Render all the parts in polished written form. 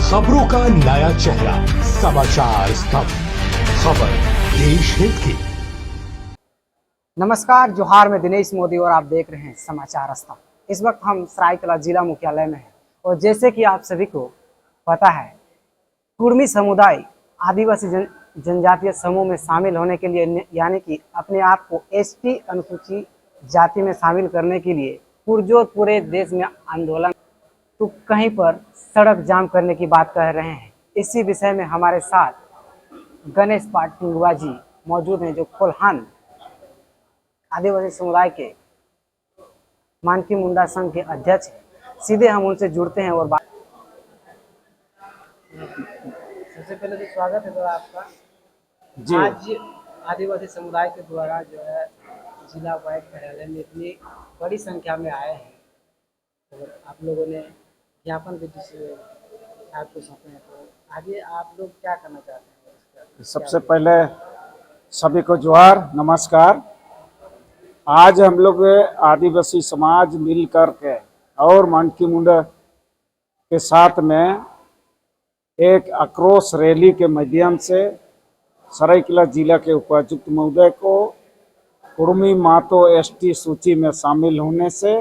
खबरों का नया चेहरा, समाचार स्तंभ, खबर देश हित की। नमस्कार, जोहार में दिनेश मोदी और आप देख रहे हैं समाचार स्तंभ। इस वक्त हम सरायकला जिला मुख्यालय में हैं और जैसे कि आप सभी को पता है, कुर्मी समुदाय आदिवासी जनजातीय समूह में शामिल होने के लिए यानी कि अपने आप को एसटी अनुसूचित जाति में शामिल करने के लिए पुरजोर पूरे देश में आंदोलन, तो कहीं पर सड़क जाम करने की बात कह रहे हैं। इसी विषय में हमारे साथ गणेश पाटिंगवा जी मौजूद हैं, जो कोल्हान आदिवासी समुदाय के मानकी मुंडा संघ के अध्यक्ष हैं। सीधे हम उनसे जुड़ते हैं और बात। सबसे पहले तो स्वागत है आपका जी। आज आदिवासी समुदाय के द्वारा जो है जिला उपायुक्त कार्यालय में इतनी बड़ी संख्या में आए हैं और आप लोगों ने ज्ञापन भी आपको सौंपे हैं, तो आगे आप लोग क्या करना चाहते हैं? सबसे पहले सभी को जोहार, नमस्कार। आज हम लोग आदिवासी समाज मिल कर के और मानकी मुंडा के साथ में एक आक्रोश रैली के माध्यम से सरायकेला जिला के उपायुक्त महोदय को कुर्मी मातो एसटी सूची में शामिल होने से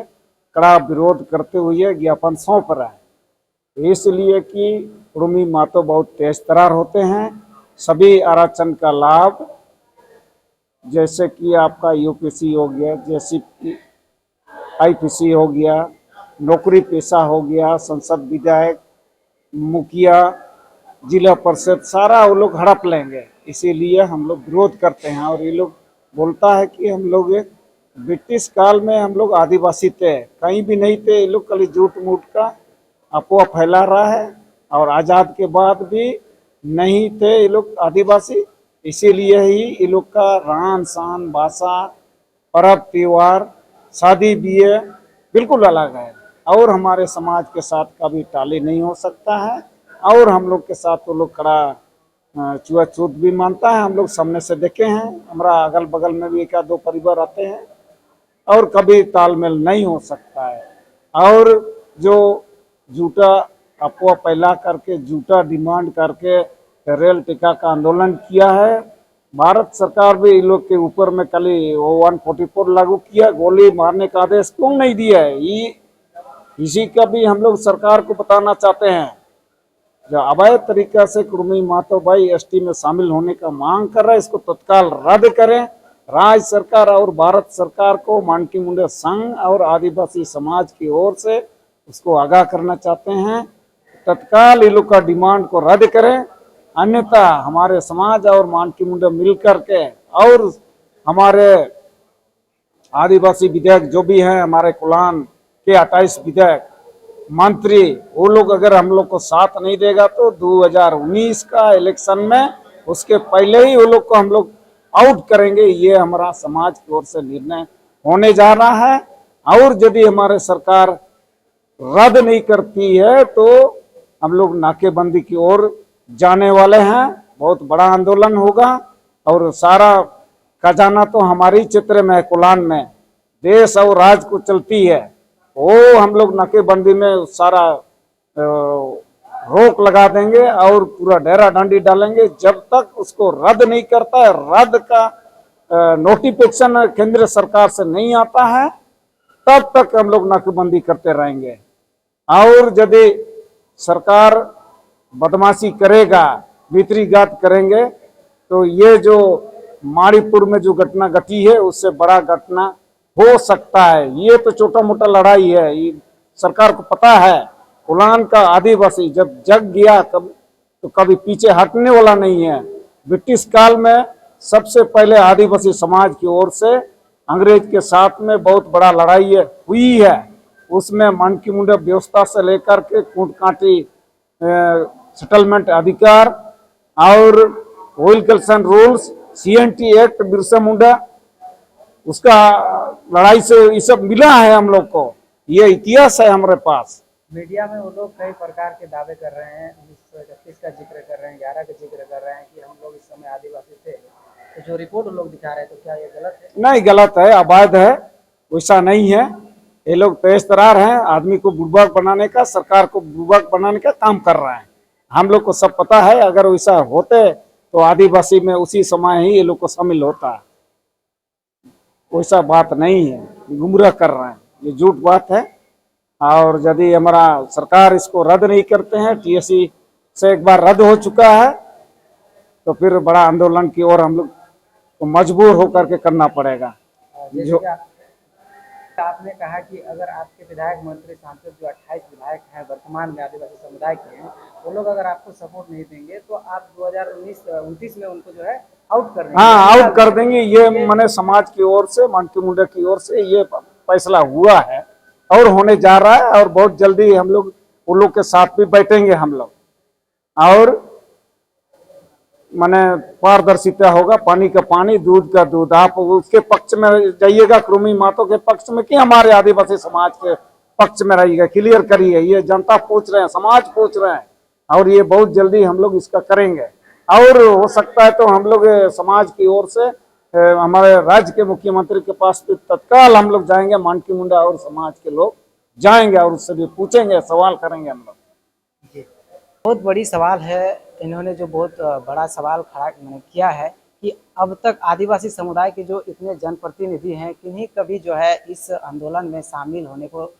कड़ा विरोध करते हुए ज्ञापन सौंप रहा है। इसलिए कि कुर्मी मातो बहुत तेज तरार होते हैं, सभी आरक्षण का लाभ जैसे कि आपका यूपीसी हो गया, जैसे आईपीसी हो गया, नौकरी पेशा हो गया, संसद विधायक, मुखिया, जिला परिषद, सारा वो लोग हड़प लेंगे। इसीलिए हम लोग विरोध करते हैं। और ये लोग बोलता है कि हम लोग ब्रिटिश काल में हम लोग आदिवासी थे, कहीं भी नहीं थे। ये लोग खाली झूठ मूठ का अफवाह फैला रहा है और आज़ाद के बाद भी नहीं थे ये लोग आदिवासी। इसीलिए ही ये लोग का रहन सहन, भाषा, पर्व त्योहार, शादी ब्याह बिल्कुल अलग है और हमारे समाज के साथ कभी टाली नहीं हो सकता है। और हम लोग के साथ वो लोग कड़ा छुआछूत भी मानता है। हम लोग सामने से देखे हैं, हमारा अगल बगल में भी एक या दो परिवार आते हैं और कभी तालमेल नहीं हो सकता है। और जो झूठा अफवाह फैला करके, झूठा डिमांड करके रेल टिका का आंदोलन किया है, भारत सरकार भी इन लोग के ऊपर में कल 144 लागू किया। गोली मारने का आदेश क्यों नहीं दिया है, इसी का भी हम लोग सरकार को बताना चाहते हैं। जो अवैध तरीका से कुर्मी मातो भाई एसटी में शामिल होने का मांग कर रहा है, इसको तत्काल रद्द करें। राज्य सरकार और भारत सरकार को मानकी मुंडा संघ और आदिवासी समाज की ओर से उसको आगाह करना चाहते हैं, तत्काल इन लोग का डिमांड को रद्द करें। अन्यथा हमारे समाज और मानकी मुंडा मिलकर के और हमारे आदिवासी विधायक जो भी हैं, हमारे कोल्हान के 28 विधायक मंत्री, वो लोग अगर हम लोग को साथ नहीं देगा तो 2019 का इलेक्शन में उसके पहले ही वो लोग को हम लोग आउट करेंगे। ये हमारा समाज की ओर से निर्णय होने जा रहा है। और यदि हमारे सरकार रद्द नहीं करती है तो हम लोग नाकेबंदी की ओर जाने वाले हैं। बहुत बड़ा आंदोलन होगा और सारा खजाना तो हमारे क्षेत्र में है, कोल्हान में देश और राज्य को चलती है, वो हम लोग नाकेबंदी में सारा रोक लगा देंगे और पूरा डेरा डंडी डालेंगे। जब तक उसको रद्द नहीं करता है, रद्द का नोटिफिकेशन केंद्र सरकार से नहीं आता है, तब तक हम लोग नाकेबंदी करते रहेंगे। और यदि सरकार बदमाशी करेगा, भीतरीघात करेंगे, तो ये जो माड़ीपुर में जो घटना घटी है उससे बड़ा घटना हो सकता है। ये तो छोटा मोटा लड़ाई है, ये सरकार को पता है। कोल्हान का आदिवासी जब जग गया तो कभी पीछे हटने वाला नहीं है। ब्रिटिश काल में सबसे पहले आदिवासी समाज की ओर से अंग्रेज के साथ में बहुत बड़ा लड़ाई हुई है। उसमें मानकी मुंडा व्यवस्था से लेकर के कूट कांटी सेटलमेंट अधिकार और oil collection rules, CNT act, Birsa Munda उसका लड़ाई से ये सब मिला है हम लोग को, ये इतिहास है हमारे पास। मीडिया में वो लोग कई प्रकार के दावे कर रहे हैं, 1931 का जिक्र कर रहे हैं, 11 का जिक्र कर रहे हैं कि हम लोग इस समय आदिवासी थे। तो जो रिपोर्ट वो लोग दिखा रहे हैं, तो क्या ये गलत है? नहीं, गलत है, अवैध है, वैसा नहीं है। ये लोग तेज तरार हैं, आदमी को बुर्बक बनाने का, सरकार को बुर्बक बनाने का काम कर रहे हैं। हम लोग को सब पता है, अगर वैसा होते तो आदिवासी में उसी समय ही ये लोग को शामिल होता है। वैसा बात नहीं है, गुमराह कर रहे हैं, ये झूठ बात है। और यदि हमारा सरकार इसको रद्द नहीं करते हैं, टीएससी से एक बार रद्द हो चुका है, तो फिर बड़ा आंदोलन की ओर हम लोग को मजबूर होकर के करना पड़ेगा। जैसे कि आपने कहा कि अगर आपके विधायक मंत्री सांसद जो 28 विधायक हैं वर्तमान में आदिवासी समुदाय के हैं, वो लोग अगर आपको सपोर्ट नहीं देंगे तो आप 2029 में उनको जो है आउट कर देंगे। हाँ, आउट कर देंगे। ये मैंने समाज की ओर से, मानकी मुंडा की ओर से ये फैसला हुआ है और होने जा रहा है। और बहुत जल्दी हम लोग उन लोग के साथ भी बैठेंगे हम लोग, और माने पारदर्शिता होगा, पानी का पानी, दूध का दूध। आप उसके पक्ष में जाइएगा, कृमि मातों के पक्ष में, कि हमारे आदिवासी समाज के पक्ष में रहिएगा। क्लियर करिए, ये जनता पूछ रहे हैं, समाज पूछ रहे हैं, और ये बहुत जल्दी हम लोग इसका करेंगे। और हो सकता है तो हम लोग समाज की ओर से हमारे राज्य के मुख्यमंत्री के पास भी तत्काल हम लोग जाएंगे, मानकी मुंडा और समाज के लोग जाएंगे और उससे भी पूछेंगे, सवाल करेंगे हम लोग। बहुत बड़ी सवाल है, इन्होंने जो बहुत बड़ा सवाल खड़ा किया है कि अब तक आदिवासी समुदाय के जो इतने जनप्रतिनिधि हैं, किन्हीं कभी जो है इस आंदोलन में शामिल होने को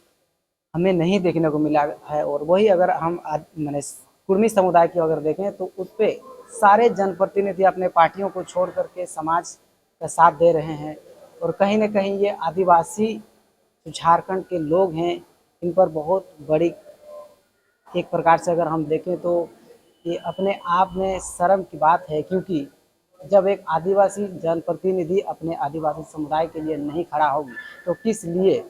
हमें नहीं देखने को मिला है। और वही अगर हम माने कुर्मी समुदाय की अगर देखें तो उस पर सारे जनप्रतिनिधि अपने पार्टियों को छोड़ करके समाज का साथ दे रहे हैं। और कहीं ना कहीं ये आदिवासी जो झारखंड के लोग हैं, इन पर बहुत बड़ी एक प्रकार से अगर हम देखें तो ये अपने आप में शर्म की बात है, क्योंकि जब एक आदिवासी जनप्रतिनिधि अपने आदिवासी समुदाय के लिए नहीं खड़ा होगी तो किस लिए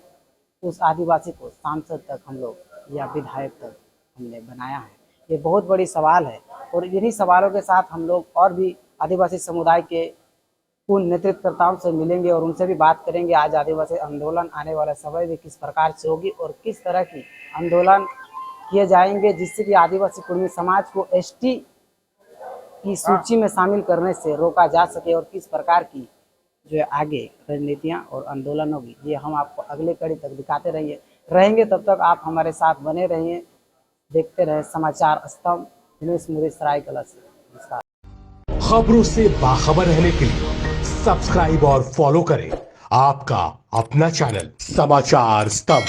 उस आदिवासी को सांसद तक हम लोग या विधायक तक हमने बनाया है। ये बहुत बड़ी सवाल है। और इन्हीं सवालों के साथ हम लोग और भी आदिवासी समुदाय के उन नेतृत्वकर्ताओं से मिलेंगे और उनसे भी बात करेंगे आज आदिवासी आंदोलन आने वाला समय में किस प्रकार से होगी और किस तरह की आंदोलन किए जाएंगे, जिससे कि आदिवासी कुर्मी समाज को एसटी की सूची में शामिल करने से रोका जा सके और किस प्रकार की जो है आगे रणनीतियां और आंदोलन होगी। ये हम आपको अगले कड़ी तक दिखाते रहेंगे। तब तक आप हमारे साथ बने रहिए, देखते रहे समाचार स्तंभ, दिनेश मुरी, सरायकला से। नमस्कार। खबरों से बाखबर रहने के लिए सब्सक्राइब और फॉलो करें आपका अपना चैनल समाचार स्तंभ।